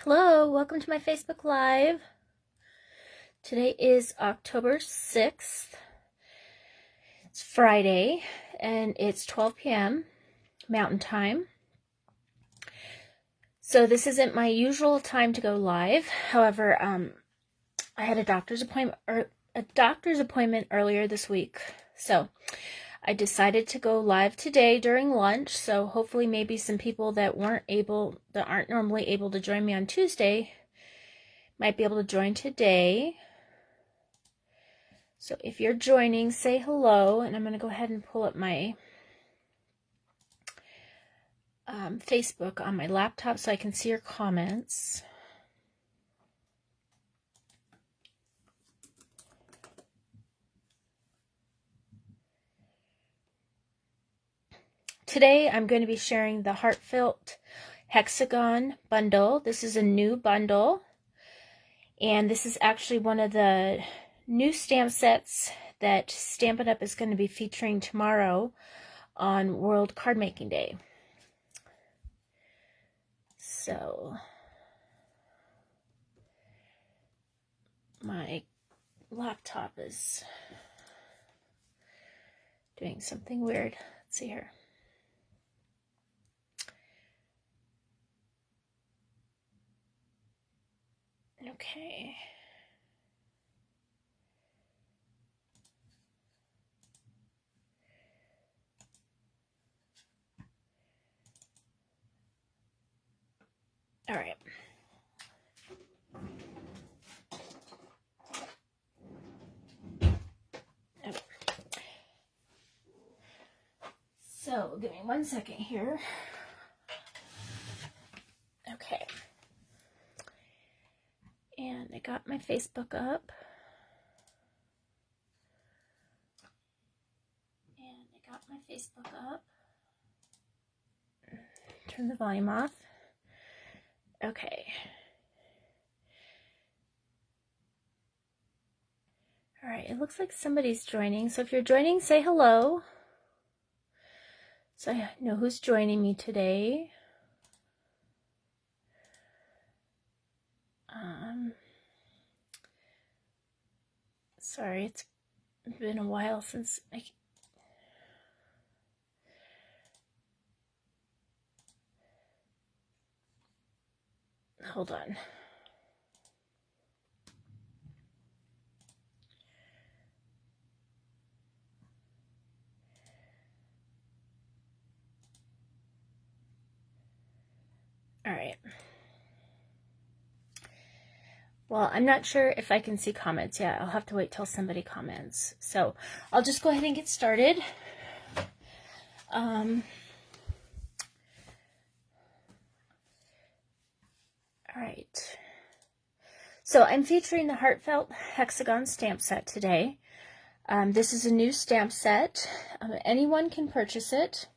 Hello, welcome to my Facebook Live. Today is October 6th. It's Friday, and it's 12 p.m. Mountain Time. So this isn't my usual time to go live. However, I had a doctor's appointment earlier this week. So I decided to go live today during lunch. So hopefully maybe some people that aren't normally able to join me on Tuesday might be able to join today. So if you're joining, say hello, and I'm going to go ahead and pull up my Facebook on my laptop so I can see your comments. Today I'm going to be sharing the Heartfelt Hexagon bundle. This is a new bundle, and this is actually one of the new stamp sets that Stampin' Up! Is going to be featuring tomorrow on World Card Making Day. So my laptop is doing something weird. Let's see here. Okay. All right. Okay. So give me 1 second here. Okay. And I got my Facebook up. Turn the volume off. Okay. All right, it looks like somebody's joining. So if you're joining, say hello. So I know who's joining me today. Sorry, it's been a while since hold on. All right. Well, I'm not sure if I can see comments yet. I'll have to wait till somebody comments. So I'll just go ahead and get started. All right. So I'm featuring the Heartfelt Hexagon stamp set today. This is a new stamp set. Anyone can purchase it.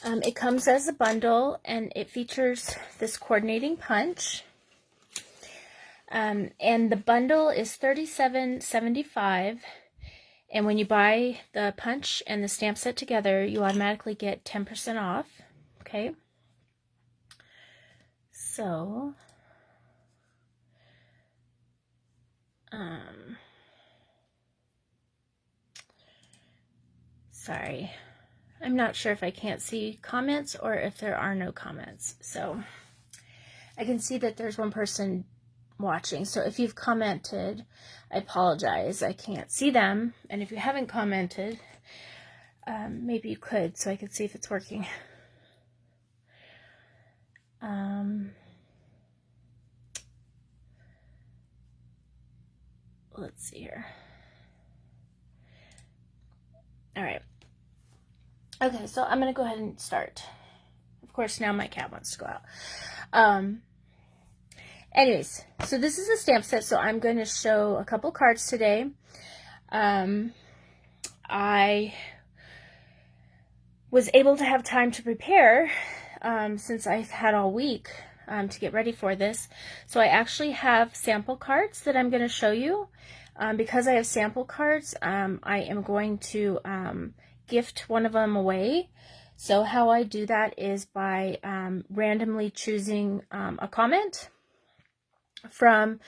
It comes as a bundle, and it features this coordinating punch. And the bundle is $37.75, and when you buy the punch and the stamp set together, you automatically get 10% off. Okay, so sorry, I'm not sure if I can't see comments or if there are no comments. So I can see that there's one person watching. So if you've commented, I apologize. I can't see them. And if you haven't commented, maybe you could so I could see if it's working. Let's see here. All right. Okay, so I'm going to go ahead and start. Of course, now my cat wants to go out. Anyways, so this is a stamp set, so I'm going to show a couple cards today. I was able to have time to prepare since I've had all week to get ready for this. So I actually have sample cards that I'm going to show you. Because I have sample cards, I am going to gift one of them away. So how I do that is by randomly choosing a comment from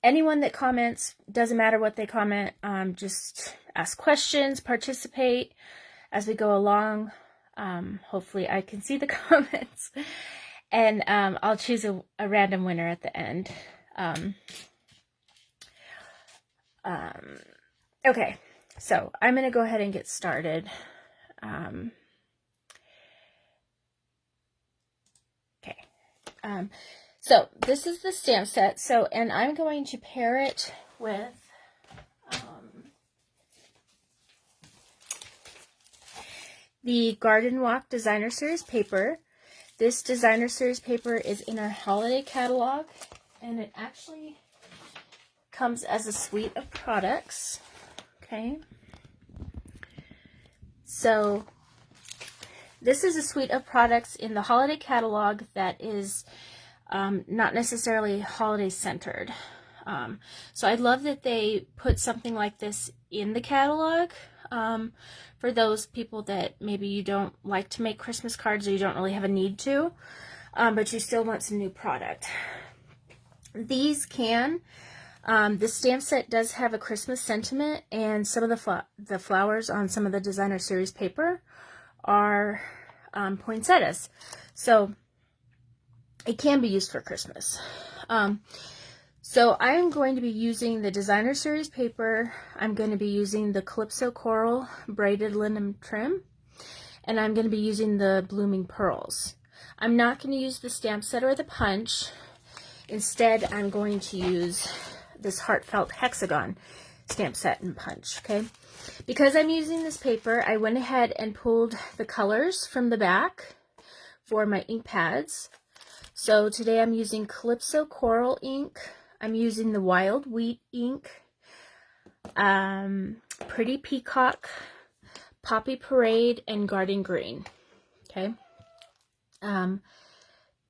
anyone that comments. Doesn't matter what they comment, just ask questions, participate as we go along. Hopefully I can see the comments, and I'll choose a random winner at the end. Okay, so I'm going to go ahead and get started. So this is the stamp set. So, and I'm going to pair it with the Garden Walk Designer Series paper. This Designer Series paper is in our holiday catalog, and it actually comes as a suite of products. Okay. So this is a suite of products in the holiday catalog that is not necessarily holiday centered. So I love that they put something like this in the catalog for those people that maybe you don't like to make Christmas cards, or you don't really have a need to, but you still want some new product. These can, the stamp set does have a Christmas sentiment, and some of the flowers on some of the Designer Series paper are poinsettias. So it can be used for Christmas. So I'm going to be using the Designer Series paper. I'm going to be using the Calypso Coral braided linen trim, and I'm going to be using the Blooming Pearls. I'm not going to use the stamp set or the punch. Instead, I'm going to use this Heartfelt Hexagon stamp set and punch, okay? Because I'm using this paper, I went ahead and pulled the colors from the back for my ink pads. So today I'm using Calypso Coral ink. I'm using the Wild Wheat ink, Pretty Peacock, Poppy Parade, and Garden Green. Okay.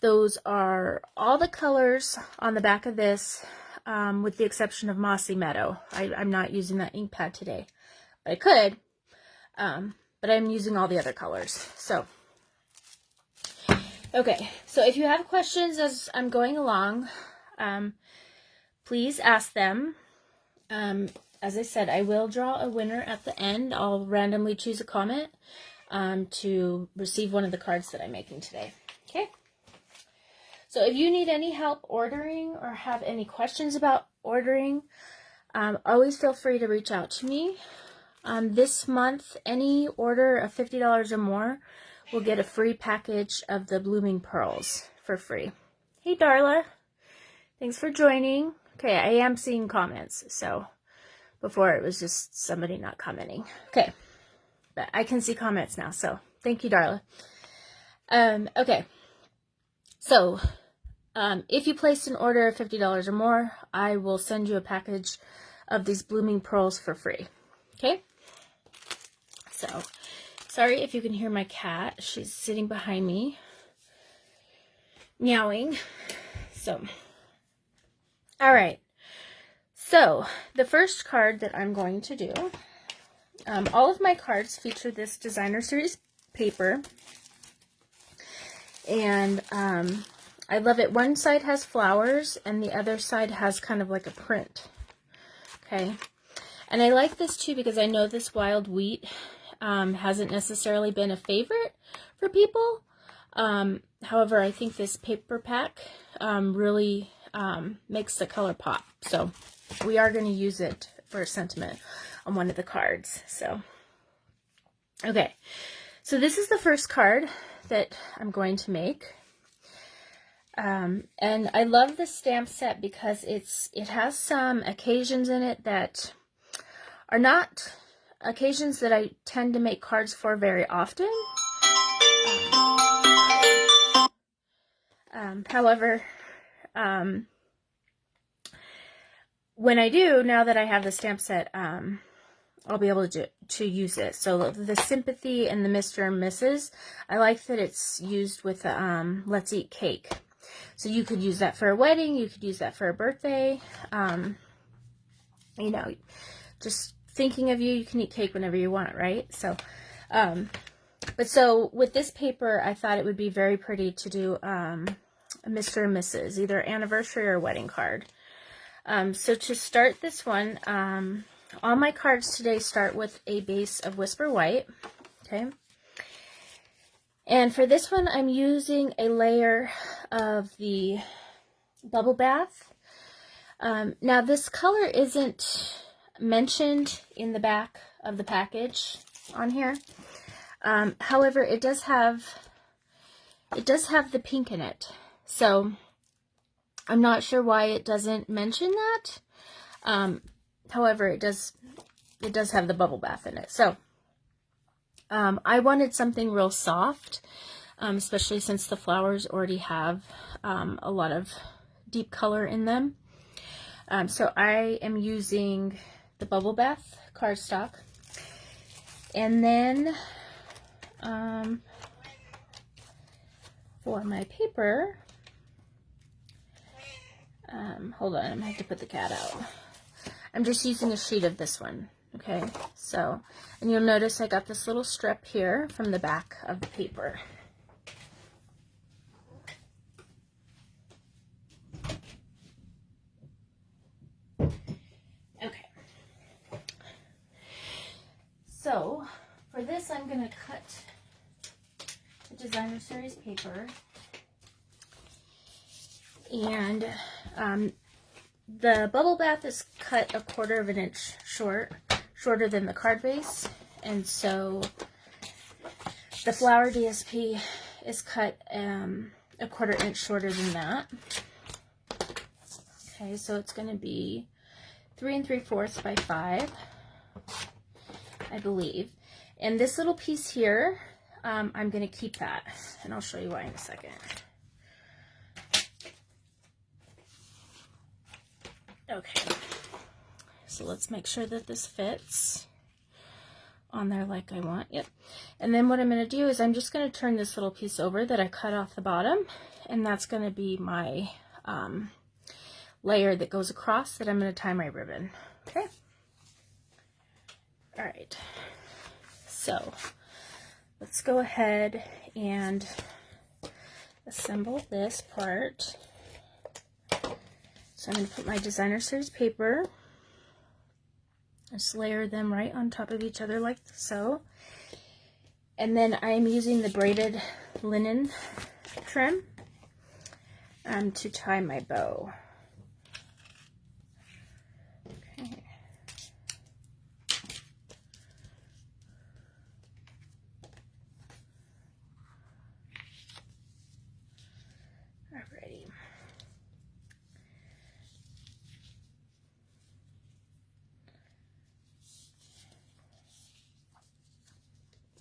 Those are all the colors on the back of this, with the exception of Mossy Meadow. I'm not using that ink pad today, but I could, but I'm using all the other colors. So okay, so if you have questions as I'm going along, please ask them. As I said, I will draw a winner at the end. I'll randomly choose a comment to receive one of the cards that I'm making today. Okay? So if you need any help ordering or have any questions about ordering, always feel free to reach out to me. This month, any order of $50 or more will get a free package of the Blooming Pearls for free. Hey, Darla. Thanks for joining. Okay, I am seeing comments. So before it was just somebody not commenting. Okay, but I can see comments now. So thank you, Darla. Okay. So if you placed an order of $50 or more, I will send you a package of these Blooming Pearls for free. Okay? So sorry if you can hear my cat. She's sitting behind me, meowing. So, all right. So, the first card that I'm going to do, all of my cards feature this Designer Series paper. And I love it. One side has flowers, and the other side has kind of like a print. Okay. And I like this too because I know this Wild Wheat hasn't necessarily been a favorite for people. However, I think this paper pack really makes the color pop. So we are going to use it for a sentiment on one of the cards. So, okay. So this is the first card that I'm going to make. And I love the stamp set because it has some occasions in it that are not occasions that I tend to make cards for very often. However, when I do, now that I have the stamp set, I'll be able to use it. So the Sympathy and the Mr. and Mrs., I like that it's used with Let's Eat Cake. So you could use that for a wedding, you could use that for a birthday. You know, just thinking of you, you can eat cake whenever you want, right? So, but But so with this paper, I thought it would be very pretty to do a Mr. and Mrs., either anniversary or wedding card. So to start this one, all my cards today start with a base of Whisper White, okay? And for this one, I'm using a layer of the Bubble Bath. Now this color isn't mentioned in the back of the package on here. However, it does have the pink in it. So I'm not sure why it doesn't mention that. However, it does have the Bubble Bath in it. So I wanted something real soft, especially since the flowers already have a lot of deep color in them. So I am using the Bubble Bath cardstock. And then for my paper, hold on, I'm gonna have to put the cat out. I'm just using a sheet of this one, okay? So, and you'll notice I got this little strip here from the back of the paper. Okay. So, for this, I'm going to cut the designer series paper, and the Bubble Bath is cut 1/4 of an inch shorter than the card base, and so the flower DSP is cut 1/4 inch shorter than that. Okay, so it's going to be 3 3/4 by 5, I believe. And this little piece here, I'm going to keep that, and I'll show you why in a second. Okay, so let's make sure that this fits on there like I want. Yep. And then what I'm going to do is I'm just going to turn this little piece over that I cut off the bottom, and that's going to be my layer that goes across that I'm going to tie my ribbon. Okay. All right. So let's go ahead and assemble this part. So I'm going to put my designer series paper, just layer them right on top of each other like so. And then I'm using the braided linen trim to tie my bow. Okay. Alrighty.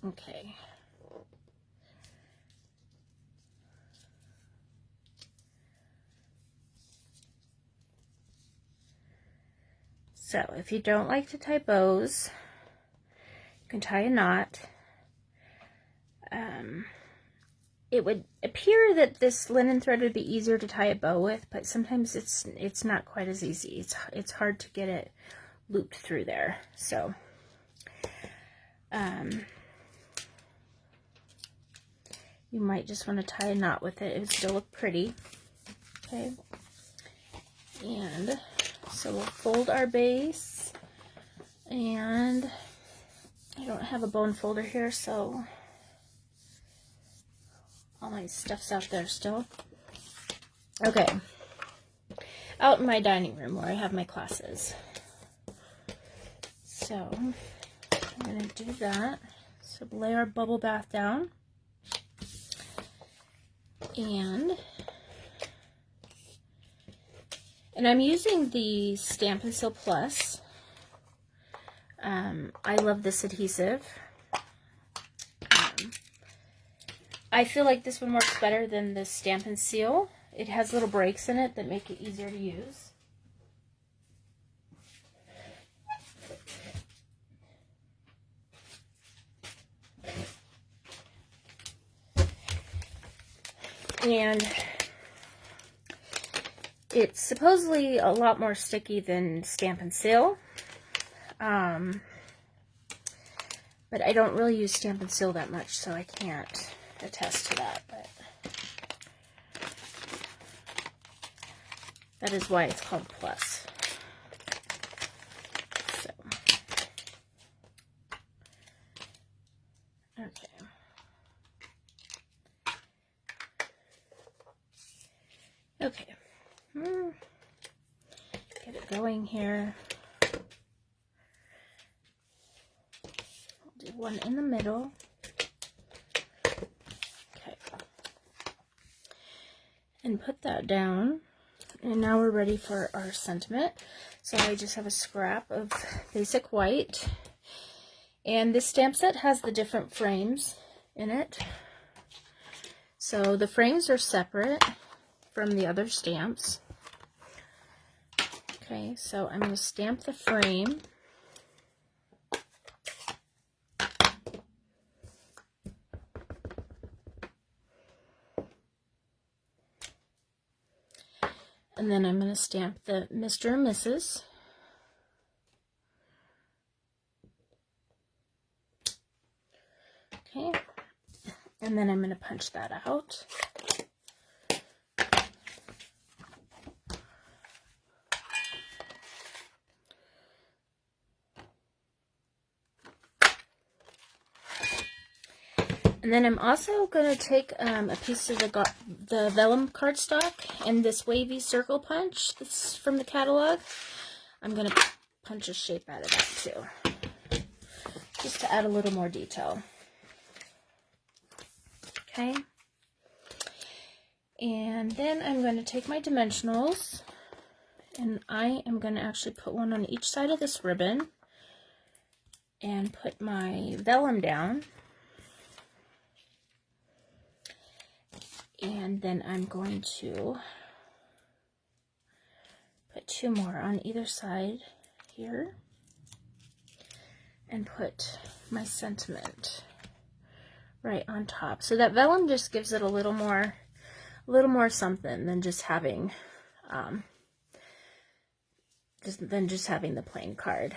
Okay. So if you don't like to tie bows, you can tie a knot. It would appear that this linen thread would be easier to tie a bow with, but sometimes it's not quite as easy. It's hard to get it looped through there. So you might just want to tie a knot with it. It would still look pretty. Okay. And so we'll fold our base, and I don't have a bone folder here, so all my stuff's out there still. Okay. Out in my dining room where I have my classes. So I'm going to do that. So lay our Bubble Bath down. And I'm using the Stampin' Seal Plus. I love this adhesive. I feel like this one works better than the Stampin' Seal. It has little breaks in it that make it easier to use. And it's supposedly a lot more sticky than Stampin' Seal. But I don't really use Stamp and Seal that much, so I can't attest to that. But that is why it's called Plus. So, okay. Okay. Get it going here. I'll do one in the middle. Okay. And put that down. And now we're ready for our sentiment. So I just have a scrap of basic white. And this stamp set has the different frames in it. So the frames are separate from the other stamps. Okay, so I'm going to stamp the frame. And then I'm going to stamp the Mr. and Mrs. Okay, and then I'm going to punch that out. And then I'm also going to take a piece of the vellum cardstock and this wavy circle punch that's from the catalog. I'm going to punch a shape out of that too, just to add a little more detail. Okay. And then I'm going to take my dimensionals, and I am going to actually put one on each side of this ribbon and put my vellum down. And then I'm going to put two more on either side here and put my sentiment right on top. So that vellum just gives it a little more something than just having the plain card.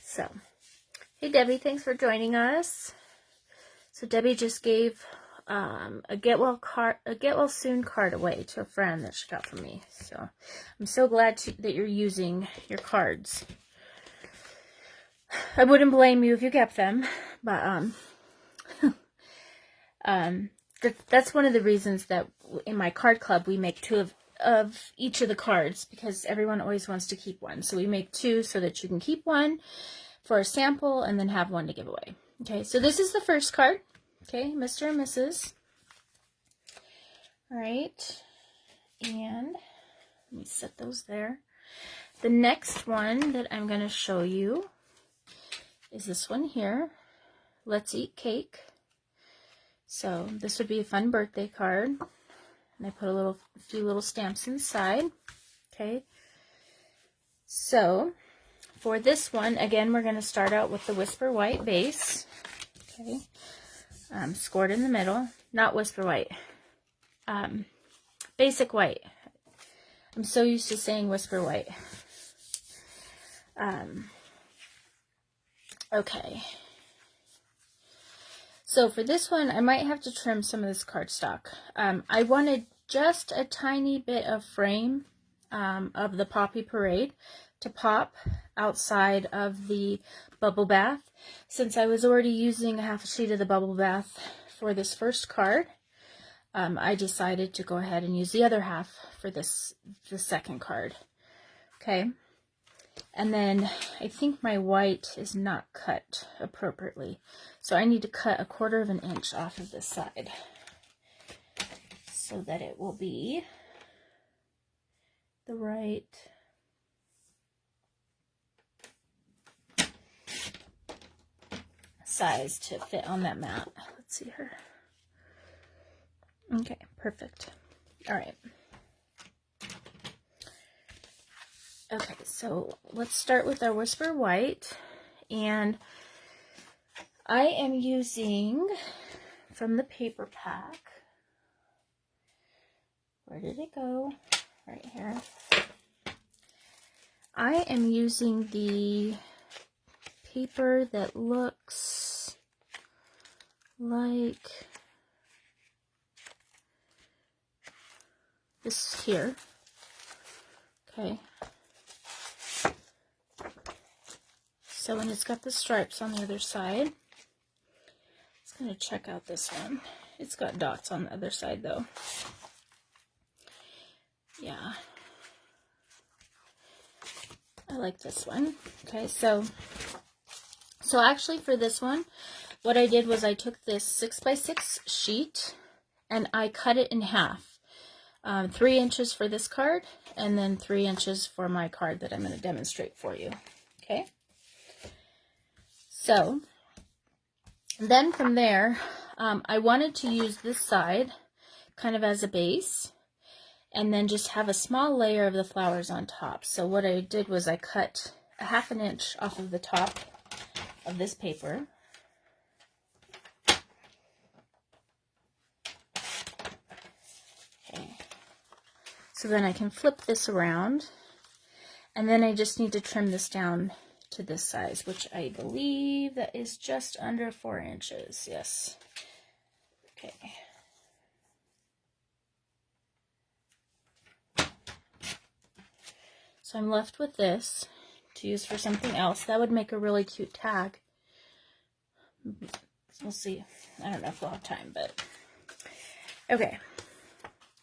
So, hey Debbie, thanks for joining us. So Debbie just gave a get well soon card away to a friend that she got from me. So I'm so glad that you're using your cards. I wouldn't blame you if you kept them, but that's one of the reasons that in my card club we make two of each of the cards, because everyone always wants to keep one. So we make two so that you can keep one for a sample and then have one to give away. Okay, so this is the first card. Okay, Mr. and Mrs. All right, and let me set those there. The next one that I'm going to show you is this one here. Let's Eat Cake. So this would be a fun birthday card. And I put a few little stamps inside. Okay, so for this one, again, we're going to start out with the Whisper White base. Okay, scored in the middle. Not Whisper White. Basic White. I'm so used to saying Whisper White. Okay. So for this one, I might have to trim some of this cardstock. I wanted just a tiny bit of frame of the Poppy Parade to pop outside of the bubble bath. Since I was already using a half a sheet of the bubble bath for this first card, I decided to go ahead and use the other half for the second card. Okay, and then I think my white is not cut appropriately, so I need to cut 1/4 inch off of this side so that it will be the right size to fit on that mat. Let's see here. Okay, perfect. All right. Okay, so let's start with our Whisper White, and I am using from the paper pack. Where did it go? Right here. I am using the paper that looks like this here. Okay. So, and it's got the stripes on the other side. Let's kind of check out this one. It's got dots on the other side though. Yeah. I like this one. Okay, so actually for this one, what I did was I took this 6x6 sheet and I cut it in half. 3 inches for this card, and then 3 inches for my card that I'm going to demonstrate for you. Okay. So then from there, I wanted to use this side kind of as a base, and then just have a small layer of the flowers on top. So what I did was I cut a 1/2 inch off of the top of this paper. Okay. So then I can flip this around, and then I just need to trim this down to this size, which I believe that is just under 4 inches. Yes. Okay. So I'm left with this to use for something else. That would make a really cute tag. We'll see. I don't know if we'll have time, but okay.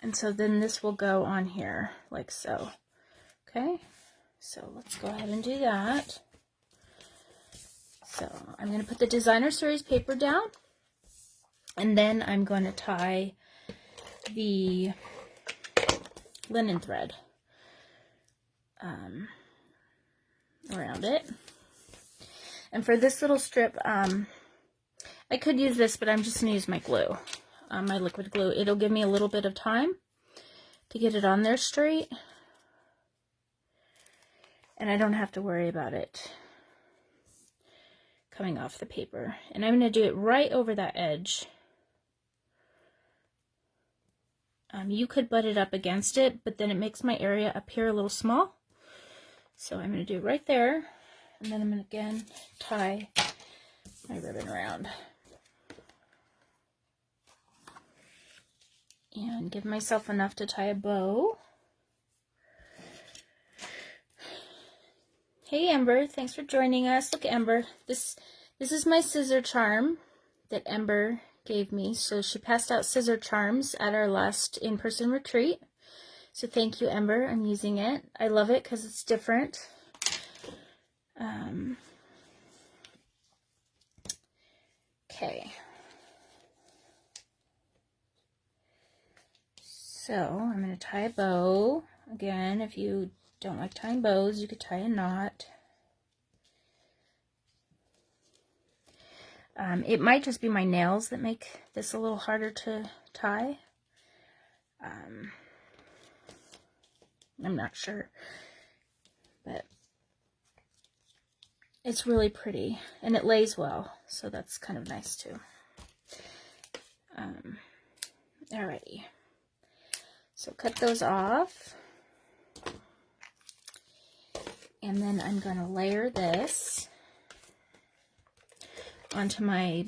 And so then this will go on here like so. Okay. So let's go ahead and do that. So I'm going to put the designer series paper down, and then I'm going to tie the linen thread around it. And for this little strip, I could use this, but I'm just going to use my glue, my liquid glue. It'll give me a little bit of time to get it on there straight, and I don't have to worry about it coming off the paper. And I'm going to do it right over that edge. You could butt it up against it, but then it makes my area up here a little small. So I'm going to do it right there, and then I'm going to again tie my ribbon around. And give myself enough to tie a bow. Hey Ember, thanks for joining us. Look, Ember, this is my scissor charm that Ember gave me. So she passed out scissor charms at our last in-person retreat. So thank you, Ember. I'm using it. I love it because it's different. Okay. So I'm going to tie a bow. Again, if you don't like tying bows, you could tie a knot. It might just be my nails that make this a little harder to tie. I'm not sure, but it's really pretty, and it lays well, so that's kind of nice too. Alrighty, so cut those off, and then I'm going to layer this onto my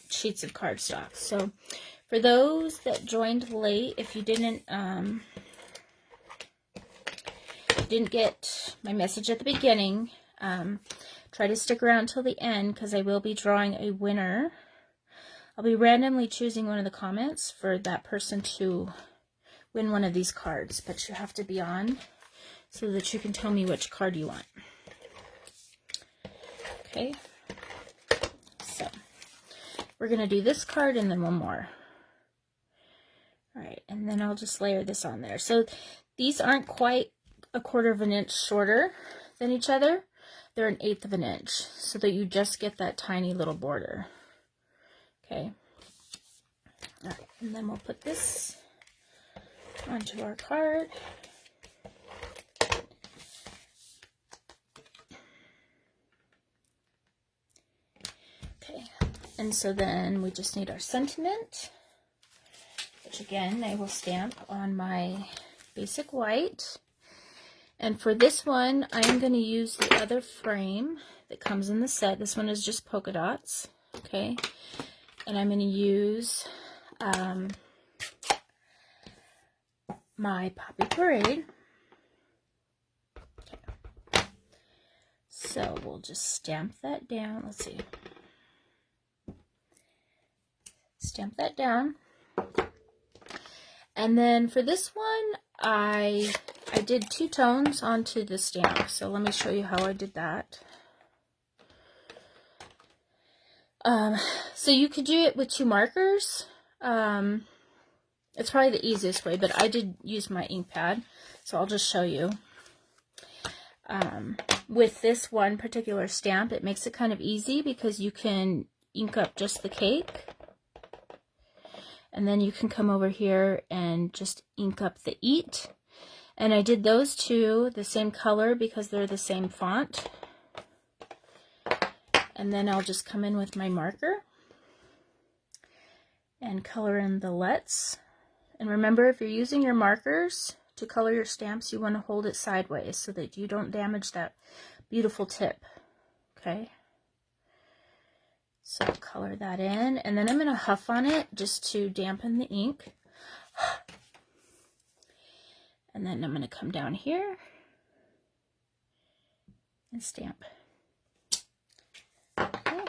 sheets of cardstock. So for those that joined late, if you didn't get my message at the beginning, try to stick around till the end, because I will be drawing a winner. I'll be randomly choosing one of the comments for that person to win one of these cards, but you have to be on so that you can tell me which card you want. Okay, so we're going to do this card and then one more. Alright, and then I'll just layer this on there. So these aren't quite 1/4 of an inch shorter than each other. They're 1/8 of an inch, so that you just get that tiny little border. Okay. All right, and then we'll put this onto our card. Okay, and so then we just need our sentiment, which again I will stamp on my basic white. And for this one, I'm going to use the other frame that comes in the set. This one is just polka dots, okay? And I'm going to use my Poppy Parade. Okay. So we'll just stamp that down. Let's see. Stamp that down. And then for this one, I did 2 tones onto the stamp. So let me show you how I did that. So you could do it with 2 markers. It's probably the easiest way, but I did use my ink pad, so I'll just show you. With this one particular stamp, it makes it kind of easy because you can ink up just the cake. And then you can come over here and just ink up the eat. And I did those 2 the same color because they're the same font. And then I'll just come in with my marker and color in the let's. And remember, if you're using your markers to color your stamps, you want to hold it sideways so that you don't damage that beautiful tip. Okay? So color that in, and then I'm going to huff on it just to dampen the ink. And then I'm going to come down here and stamp. Okay.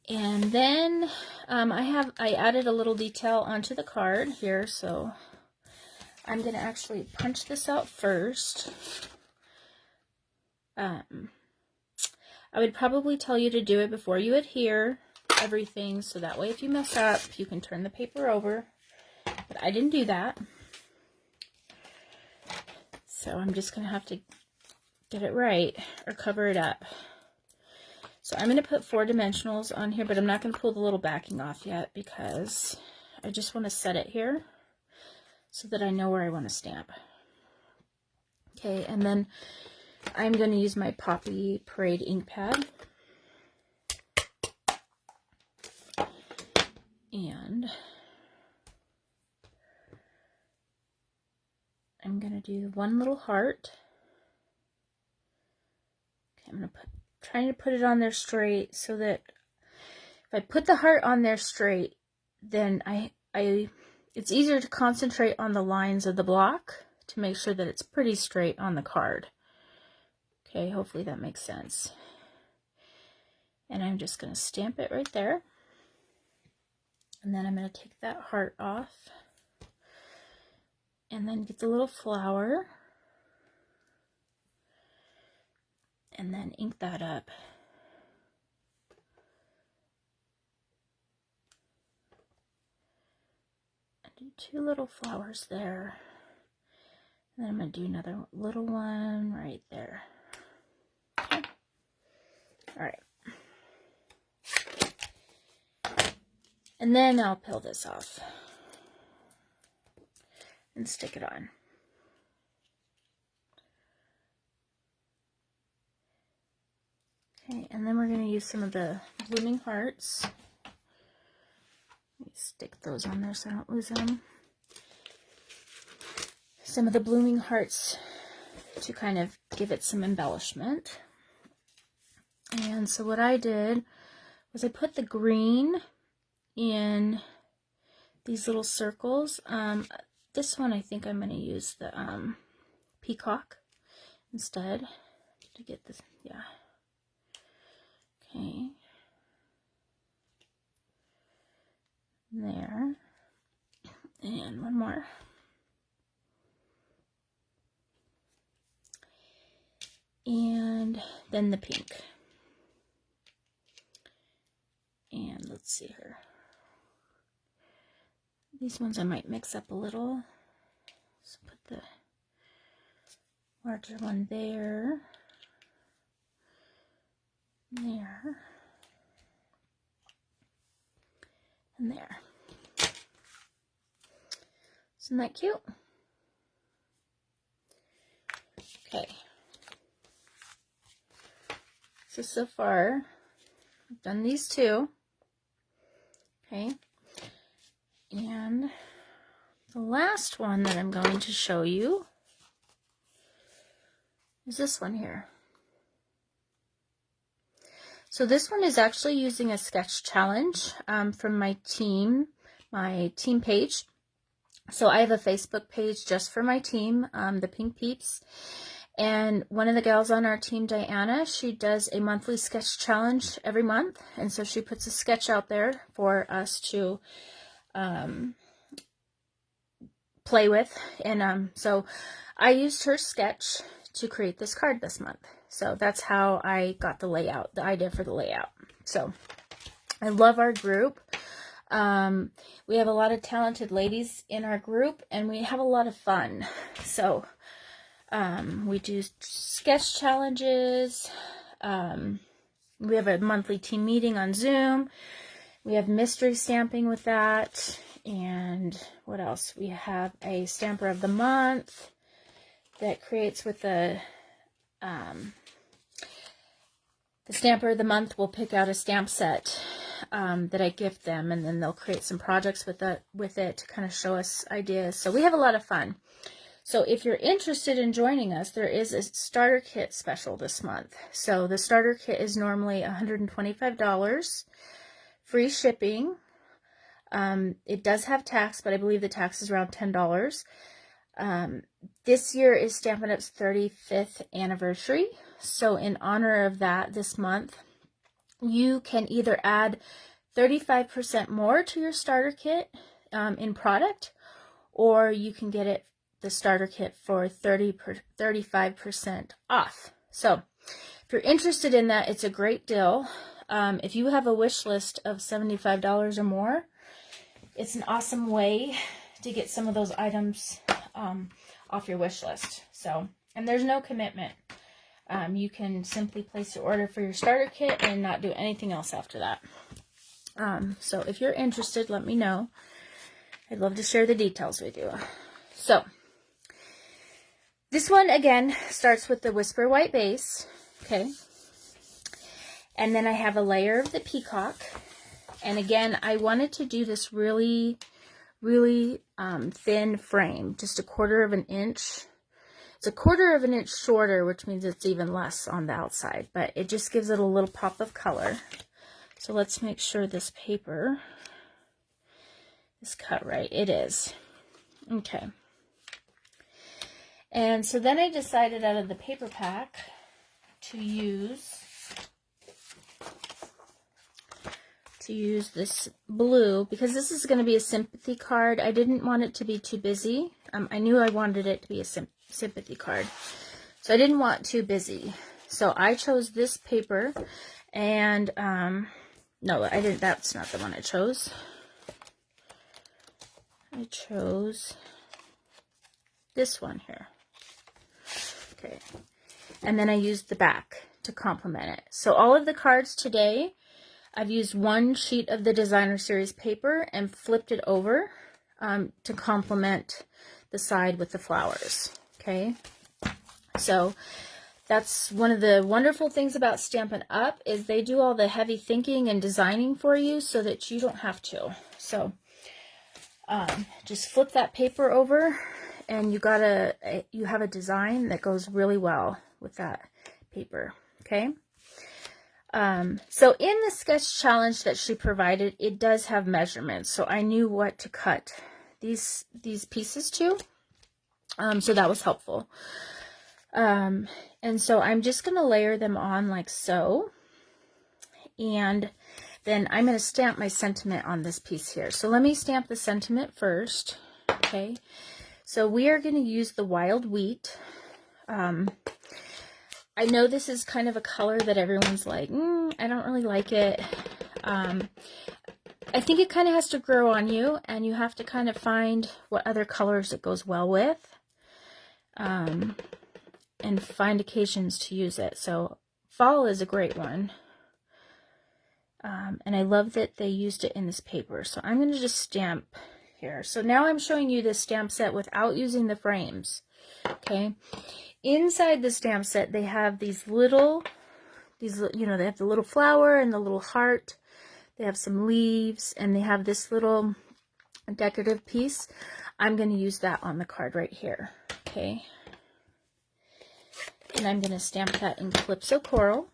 And then I added a little detail onto the card here, so I'm going to actually punch this out first. I would probably tell you to do it before you adhere everything, so that way if you mess up, you can turn the paper over. But I didn't do that. So I'm just going to have to get it right or cover it up. So I'm going to put 4 dimensionals on here, but I'm not going to pull the little backing off yet because I just want to set it here so that I know where I want to stamp. Okay, and then I'm going to use my Poppy Parade ink pad. And I'm going to do one little heart. Okay, I'm going to trying to put it on there straight so that if I put the heart on there straight, then it's easier to concentrate on the lines of the block to make sure that it's pretty straight on the card. Okay, hopefully that makes sense. And I'm just going to stamp it right there. And then I'm going to take that heart off. And then get the little flower. And then ink that up. And do 2 little flowers there. And then I'm going to do another little one right there. Okay. All right. And then I'll peel this off and stick it on. Okay, and then we're going to use some of the blooming hearts. Let me stick those on there so I don't lose them. Some of the blooming hearts to kind of give it some embellishment. And so what I did was I put the green in these little circles. This one I think I'm going to use the peacock instead to get this, yeah. Okay. There. And one more. And then the pink. And let's see here. These ones I might mix up a little. So put the larger one there. There. And there. Isn't that cute? Okay. So far, I've done these 2. Okay. And The last one that I'm going to show you is this one here. So this one is actually using a sketch challenge from my team page. So I have a Facebook page just for my team, the Pink Peeps. And one of the gals on our team, Diana, she does a monthly sketch challenge every month. And so she puts a sketch out there for us to play with. And so I used her sketch to create this card this month. So that's how I got the layout, the idea for the layout. So I love our group. We have a lot of talented ladies in our group, and we have a lot of fun. So we do sketch challenges. We have a monthly team meeting on Zoom. We have mystery stamping with that. And what else? We have a stamper of the month that creates with the stamper of the month will pick out a stamp set that I gift them, and then they'll create some projects with it to kind of show us ideas. So we have a lot of fun. So if you're interested in joining us, there is a starter kit special this month. So the starter kit is normally $125, free shipping. It does have tax, but I believe the tax is around $10. This year is Stampin' Up's 35th anniversary. So in honor of that this month, you can either add 35% more to your starter kit in product, or you can get the starter kit for 35% off. So if you're interested in that, it's a great deal. If you have a wish list of $75 or more, it's an awesome way to get some of those items off your wish list. So, and there's no commitment. You can simply place your order for your starter kit and not do anything else after that. So if you're interested, let me know. I'd love to share the details with you. So this one again starts with the Whisper White base, okay? And then I have a layer of the peacock. And again, I wanted to do this really thin frame, just 1/4 of an inch. It's 1/4 of an inch shorter, which means it's even less on the outside, but it just gives it a little pop of color. So let's make sure this paper is cut right. It is. Okay. And so then I decided out of the paper pack to use this blue, because this is going to be a sympathy card. I didn't want it to be too busy. I knew I wanted it to be a sympathy card, so I didn't want too busy. So I chose this paper, and no, I didn't. That's not the one I chose. I chose this one here. Okay, and then I used the back to complement it. So all of the cards today, I've used one sheet of the Designer Series paper and flipped it over to complement the side with the flowers. Okay, so that's one of the wonderful things about Stampin' Up! Is they do all the heavy thinking and designing for you so that you don't have to. So just flip that paper over, and you have a design that goes really well with that paper. Okay. So in the sketch challenge that she provided, it does have measurements, so I knew what to cut these pieces to. So that was helpful. And so I'm just going to layer them on like so. And then I'm going to stamp my sentiment on this piece here. So let me stamp the sentiment first. Okay. So we are going to use the Wild Wheat. I know this is kind of a color that everyone's like, I don't really like it. I think it kind of has to grow on you, and you have to kind of find what other colors it goes well with, and find occasions to use it. So fall is a great one. And I love that they used it in this paper. So I'm going to just stamp here. So now I'm showing you this stamp set without using the frames. Okay. Inside the stamp set, they have they have the little flower and the little heart. They have some leaves, and they have this little decorative piece. I'm going to use that on the card right here. Okay. And I'm going to stamp that in Calypso Coral.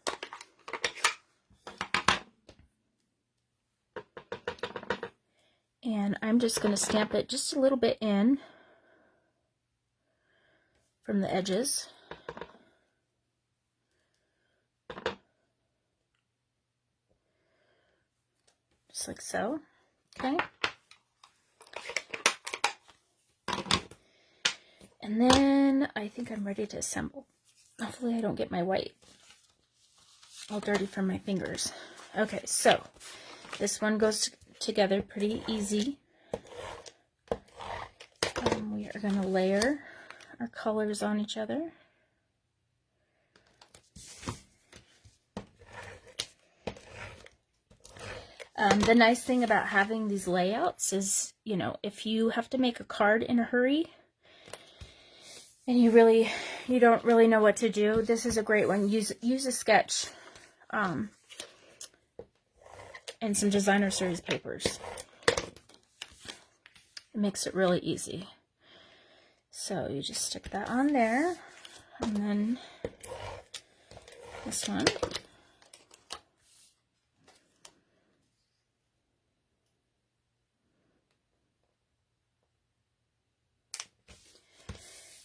And I'm just going to stamp it just a little bit in from the edges. Just like so. Okay. And then I think I'm ready to assemble. Hopefully I don't get my white all dirty from my fingers. Okay, so this one goes together pretty easy. We are going to layer our colors on each other. The nice thing about having these layouts is, you know, if you have to make a card in a hurry and you don't really know what to do, this is a great one. Use a sketch and some designer series papers. It makes it really easy. So you just stick that on there, and then this one.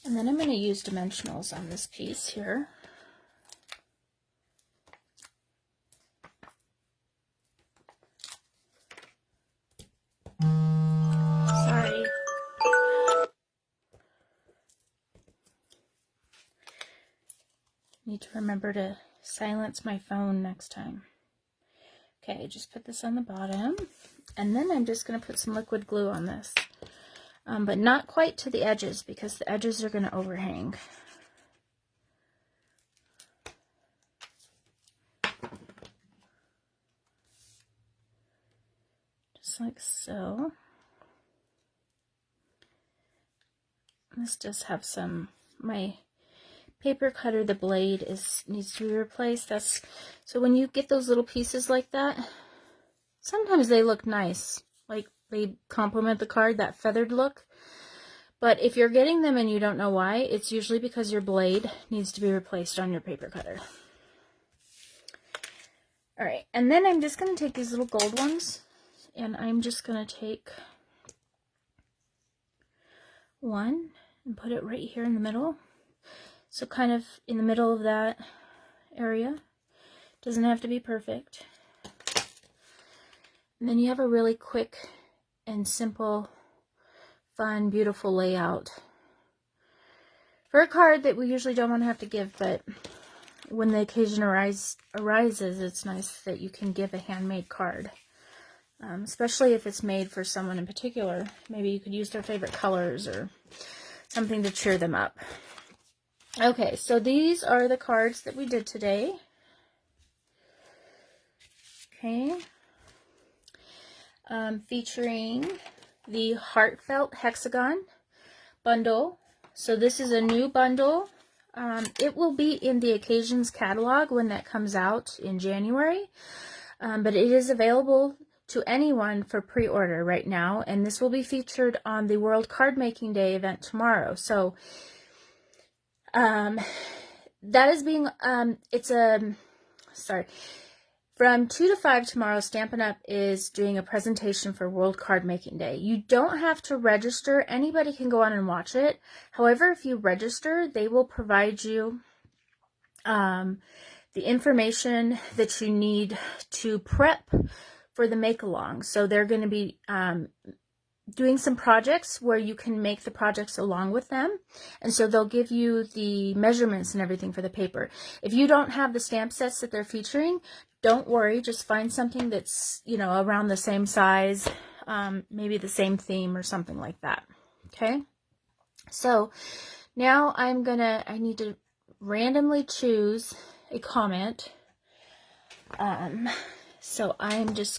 And then I'm going to use dimensionals on this piece here. Sorry. Need to remember to silence my phone next time. Okay, just put this on the bottom. And then I'm just going to put some liquid glue on this. But not quite to the edges, because the edges are going to overhang. Just like so. This does have some, my paper cutter, the blade needs to be replaced. So when you get those little pieces like that, sometimes they look nice. Like they complement the card, that feathered look. But if you're getting them and you don't know why, it's usually because your blade needs to be replaced on your paper cutter. Alright, and then I'm just going to take these little gold ones, and I'm just going to take one and put it right here in the middle. So kind of in the middle of that area. Doesn't have to be perfect. And then you have a really quick and simple, fun, beautiful layout for a card that we usually don't want to have to give, but when the occasion arises, it's nice that you can give a handmade card, especially if it's made for someone in particular. Maybe you could use their favorite colors or something to cheer them up. Okay, so these are the cards that we did today. Okay, featuring the Heartfelt Hexagon bundle. So this is a new bundle. It will be in the Occasions catalog when that comes out in January, but it is available to anyone for pre-order right now, and this will be featured on the World Card Making Day event tomorrow. So that is being from 2 to 5 tomorrow, Stampin' Up! Is doing a presentation for World Card Making Day. You don't have to register. Anybody can go on and watch it. However, if you register, they will provide you the information that you need to prep for the make-along. So they're going to be doing some projects where you can make the projects along with them. And so they'll give you the measurements and everything for the paper. If you don't have the stamp sets that they're featuring, don't worry, just find something that's, you know, around the same size, maybe the same theme or something like that. Okay. So now I need to randomly choose a comment. So I just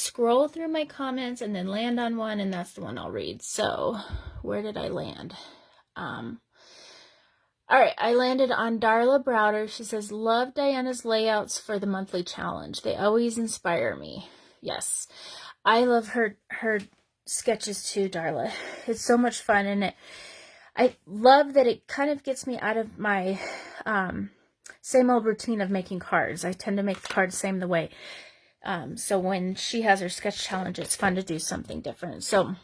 scroll through my comments and then land on one, and that's the one I'll read. So where did I land? All right, I landed on Darla Browder. She says, love Diana's layouts for the monthly challenge. They always inspire me. Yes, I love her sketches too, Darla. It's so much fun, and I love that it kind of gets me out of my same old routine of making cards. I tend to make the cards the way. So when she has her sketch challenge, it's fun to do something different. So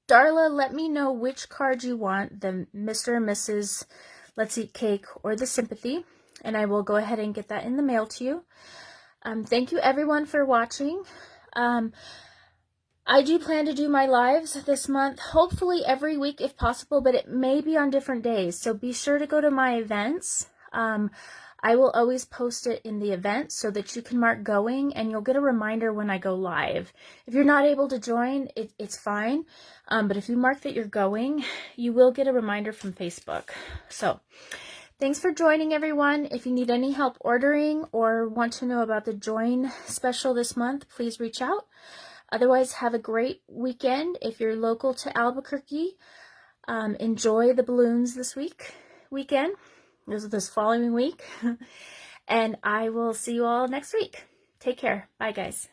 Darla, let me know which card you want, the Mr. and Mrs. Let's Eat Cake or the Sympathy, and I will go ahead and get that in the mail to you. Thank you everyone for watching. I do plan to do my lives this month, hopefully every week if possible, but it may be on different days. So be sure to go to my events. I will always post it in the event so that you can mark going, and you'll get a reminder when I go live. If you're not able to join, it's fine. But if you mark that you're going, you will get a reminder from Facebook. So thanks for joining, everyone. If you need any help ordering or want to know about the Join special this month, please reach out. Otherwise, have a great weekend. If you're local to Albuquerque, enjoy the balloons weekend, this following week. And I will see you all next week. Take care. Bye, guys.